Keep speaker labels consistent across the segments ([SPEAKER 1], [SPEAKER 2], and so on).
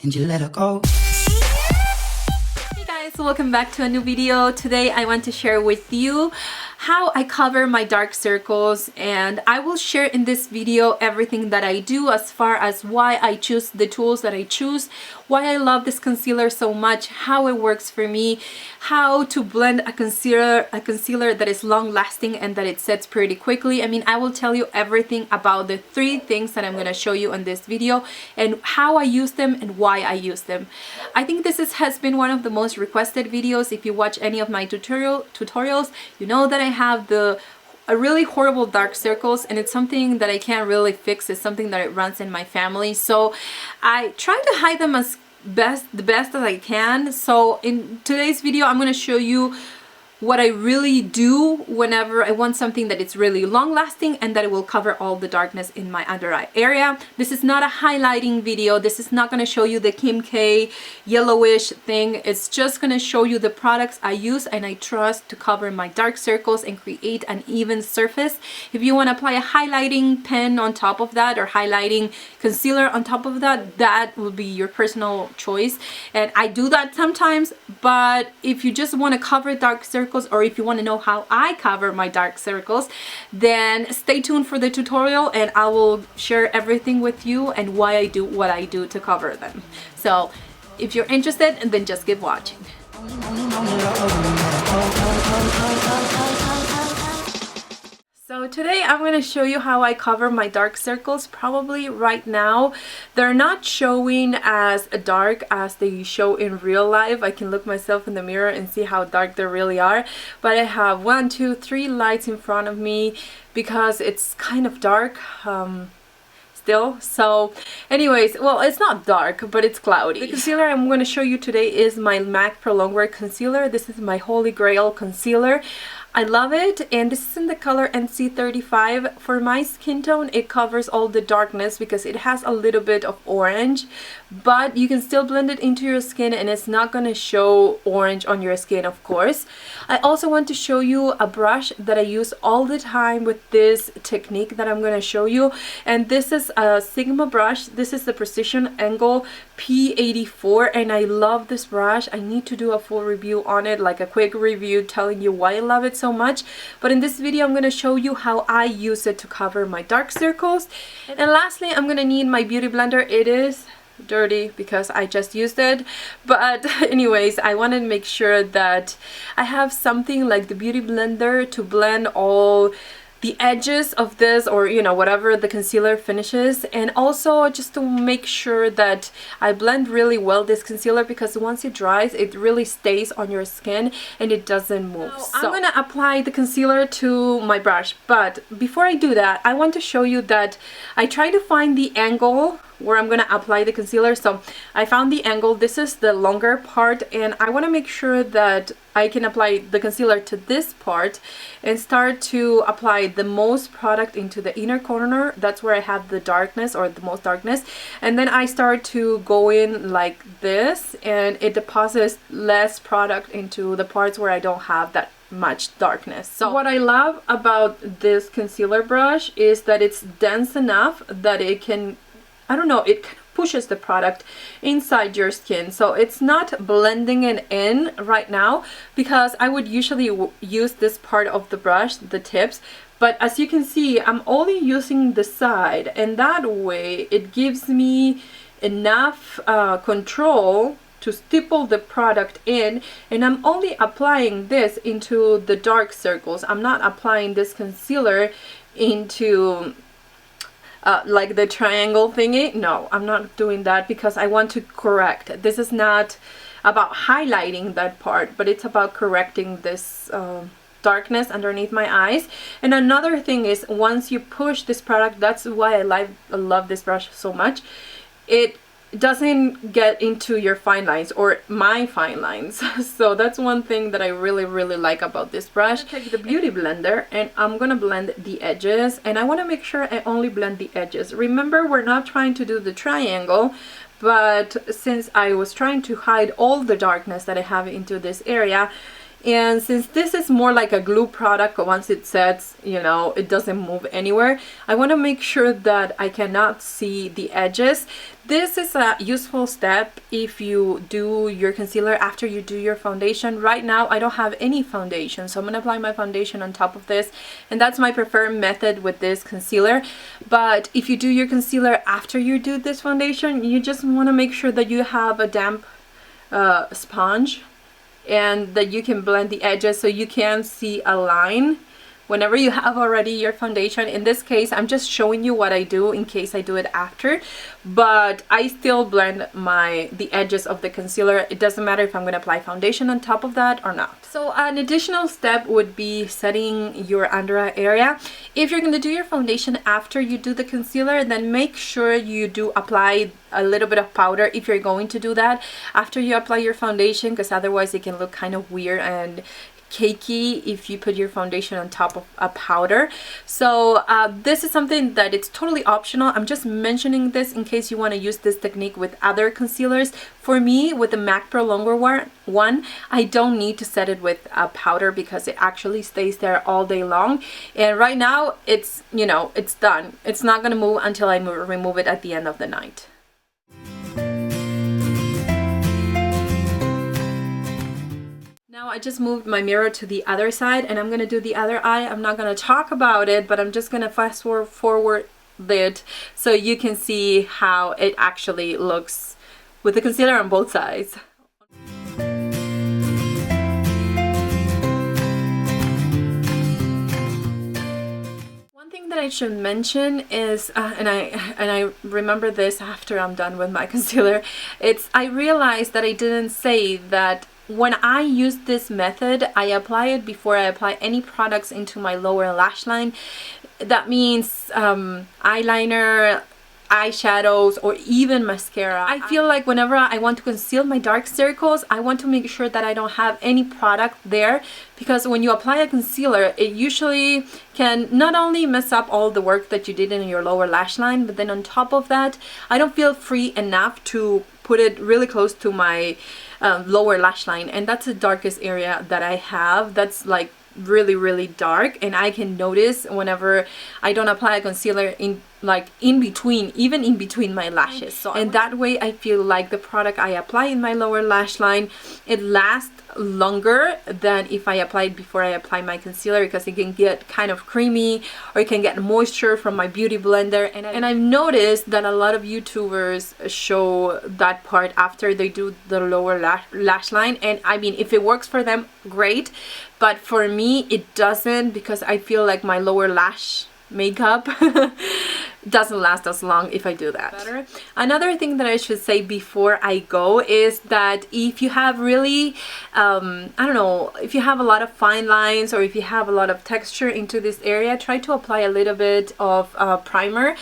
[SPEAKER 1] and you let her go.
[SPEAKER 2] Hey guys, welcome back to a new video. Today I want to share with you how I cover my dark circles, and I will share in this video everything that I do as far as why I choose the tools that I choose, why I love this concealer so much, how it works for me, how to blend a concealer that is long lasting and that it sets pretty quickly. I mean, I will tell you everything about the 3 things that I'm going to show you in this video and how I use them and why I use them. I think this has been one of the most requested videos. If you watch any of my tutorials, you know that I have a really horrible dark circles, and it's something that I can't really fix. It's something that it runs in my family, so I try to hide them as the best as I can. So in today's video I'm going to show you what I really do whenever I want something that it's really long lasting and that it will cover all the darkness in my under eye area. This is not a highlighting video. This is not going to show you the Kim K yellowish thing. It's just going to show you the products I use and I trust to cover my dark circles and create an even surface. If you want to apply a highlighting pen on top of that or highlighting concealer on top of that, that will be your personal choice, and I do that sometimes. But if you just want to cover dark circles, or if you want to know how I cover my dark circles, then stay tuned for the tutorial and I will share everything with you and why I do what I do to cover them. So if you're interested, then just keep watching. So today I'm going to show you how I cover my dark circles. Probably right now they're not showing as dark as they show in real life. I can look myself in the mirror and see how dark they really are, but I have 1, 2, 3 lights in front of me because it's kind of dark still. So anyways, well, it's not dark, but it's cloudy. The concealer I'm going to show you today is my MAC Pro Longwear concealer. This is my holy grail concealer. I love it, and this is in the color NC35. For my skin tone, it covers all the darkness because it has a little bit of orange, but you can still blend it into your skin and it's not going to show orange on your skin, of course. I also want to show you a brush that I use all the time with this technique that I'm going to show you, and this is a Sigma brush. This is the Precision Angle P84, and I love this brush. I need to do a full review on it, like a quick review telling you why I love it so much, but in this video I'm going to show you how I use it to cover my dark circles. And lastly, I'm going to need my beauty blender. It is dirty because I just used it, but anyways, I want to make sure that I have something like the beauty blender to blend all the edges of this, or you know, whatever the concealer finishes, and also just to make sure that I blend really well this concealer, because once it dries it really stays on your skin and it doesn't move. So I'm gonna apply the concealer to my brush, but before I do that I want to show you that I try to find the angle where I'm gonna apply the concealer. So I found the angle. This is the longer part, and I want to make sure that I can apply the concealer to this part and start to apply the most product into the inner corner. That's where I have the darkness, or the most darkness, and then I start to go in like this, and it deposits less product into the parts where I don't have that much darkness. So what I love about this concealer brush is that it's dense enough that it can, I don't know, it kind of pushes the product inside your skin. So it's not blending it in right now, because I would usually use this part of the brush, the tips, but as you can see I'm only using the side, and that way it gives me enough control to stipple the product in, and I'm only applying this into the dark circles. I'm not applying this concealer into like the triangle thingy. No, I'm not doing that because I want to correct. This is not about highlighting that part, but it's about correcting this darkness underneath my eyes. And another thing is, once you push this product, that's why I love this brush so much, it doesn't get into your fine lines, or my fine lines. So that's one thing that I really like about this brush. Take the beauty blender and I'm gonna blend the edges, and I want to make sure I only blend the edges. Remember, we're not trying to do the triangle, but since I was trying to hide all the darkness that I have into this area, And since this is more like a glue product, once it sets, you know, it doesn't move anywhere. I want to make sure that I cannot see the edges. This is a useful step if you do your concealer after you do your foundation. Right now I don't have any foundation, so I'm going to apply my foundation on top of this, and that's my preferred method with this concealer. But if you do your concealer after you do this foundation, you just want to make sure that you have a damp sponge and that you can blend the edges so you can see a line whenever you have already your foundation. In this case, I'm just showing you what I do in case I do it after, but I still blend the edges of the concealer. It doesn't matter if I'm going to apply foundation on top of that or not. So an additional step would be setting your under eye area. If you're going to do your foundation after you do the concealer, then make sure you do apply a little bit of powder if you're going to do that after you apply your foundation, because otherwise it can look kind of weird and cakey if you put your foundation on top of a powder. So this is something that it's totally optional. I'm just mentioning this in case you want to use this technique with other concealers. For me, with the MAC Pro Longwear one, I don't need to set it with a powder because it actually stays there all day long. And right now it's, you know, it's done. It's not going to move until I remove it at the end of the night. Now I just moved my mirror to the other side and I'm going to do the other eye. I'm not going to talk about it, but I'm just going to fast forward it so you can see how it actually looks with the concealer on both sides. One thing that I should mention is, and I remember this after I'm done with my concealer, I realized that I didn't say that when I use this method, I apply it before I apply any products into my lower lash line. That means eyeliner, eyeshadows, or even mascara. I feel like whenever I want to conceal my dark circles, I want to make sure that I don't have any product there, because when you apply a concealer, it usually can not only mess up all the work that you did in your lower lash line, but then on top of that, I don't feel free enough to put it really close to my lower lash line, and that's the darkest area that I have. That's like really dark, and I can notice whenever I don't apply a concealer even in between my lashes. So and that way I feel like the product I apply in my lower lash line, it lasts longer than if I apply it before I apply my concealer, because it can get kind of creamy or it can get moisture from my beauty blender, and I've noticed that a lot of YouTubers show that part after they do the lower lash line, and I mean, if it works for them, great, but for me it doesn't, because I feel like my lower lash makeup doesn't last as long if I do that. Another thing that I should say before I go is that if you have really I don't know, if you have a lot of fine lines or if you have a lot of texture into this area, try to apply a little bit of primer,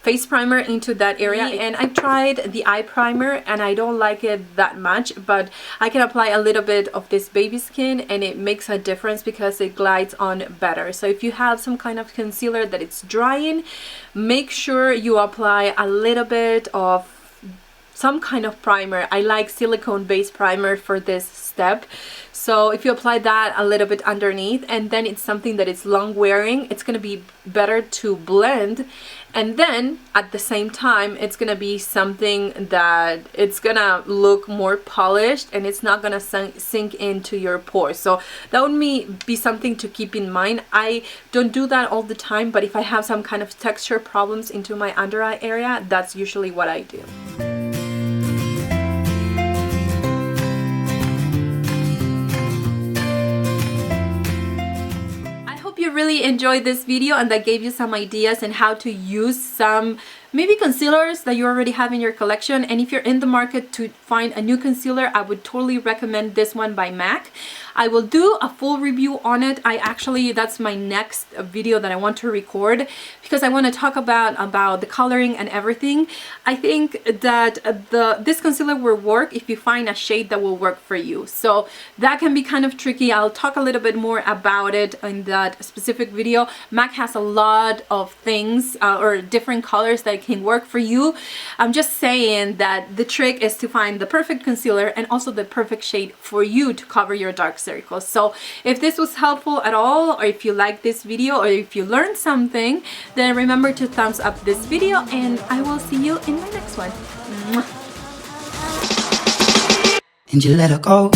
[SPEAKER 2] face primer into that area. And I tried the eye primer and I don't like it that much, but I can apply a little bit of this baby skin and it makes a difference because it glides on better. So if you have some kind of concealer that it's drying, make sure you apply a little bit of some kind of primer. I like silicone based primer for this step. So if you apply that a little bit underneath, and then it's something that is long wearing, it's going to be better to blend, and then at the same time it's going to be something that it's going to look more polished and it's not going to sink into your pores. So that would be something to keep in mind. I don't do that all the time, but if I have some kind of texture problems into my under eye area, that's usually what I do. You really enjoyed this video and that gave you some ideas on how to use some maybe concealers that you already have in your collection. And if you're in the market to find a new concealer, I would totally recommend this one by MAC. I will do a full review on it. That's my next video that I want to record, because I want to talk about the coloring and everything. I think that this concealer will work if you find a shade that will work for you. So that can be kind of tricky. I'll talk a little bit more about it in that specific video. MAC has a lot of things or different colors that can work for you. I'm just saying that the trick is to find the perfect concealer and also the perfect shade for you to cover your dark circles. circles. So if this was helpful at all, or if you like this video, or if you learned something, then remember to thumbs up this video, and I will see you in my next one.
[SPEAKER 1] And you let her go.